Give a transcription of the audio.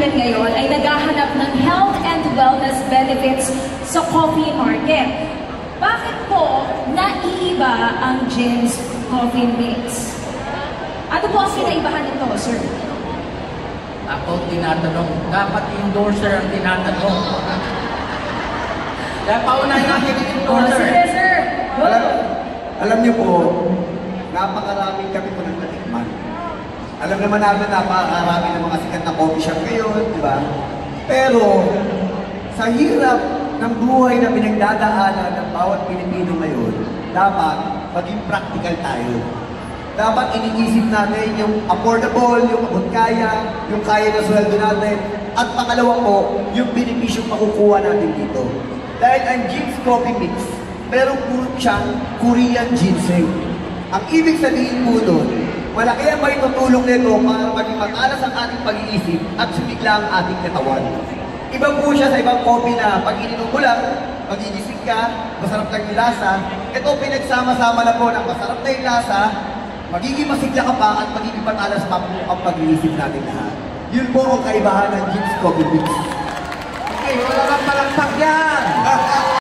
natin ngayon ay naghahanap ng health and wellness benefits sa coffee market. Bakit po naiiba ang Jin's Coffee Mix? Ano po ang kinaibahan nito, sir? Ako tinatanong, dapat endorser ang tinatanong. Kaya paunahin natin yung endorser. Sige, sir. Alam niyo po, napakaraming kami po ng natikman. Alam naman namin napakarami ng mga sikat na coffee shop ngayon, di ba? Pero, sa hirap ng buhay na pinagdadaanan ng bawat Pilipino ngayon, dapat maging practical tayo. Dapat iniisip natin yung affordable, yung abot kaya, yung kaya na sweldo natin, at pangalawa po, yung benepisyong makukuha natin dito. Dahil ang Jin's Coffee Mix, meron po siyang Korean ginseng. Ang ibig sabihin po doon, malaki ang may tutulong nito para maging matalas ang ating pag-iisip at sumigla ang ating katawan. Iba po siya sa ibang coffee na pag ininom mo lang, magigising ka, masarap lang yung lasa. Ito pinagsama-sama na po ng masarap na yung lasa, magiging masigla ka pa at magiging matalas pa po ang pag-iisip natin lahat. Yun po ang kaibahan ng Jin's Coffee Mix. Okay, wala kang palakpak yan!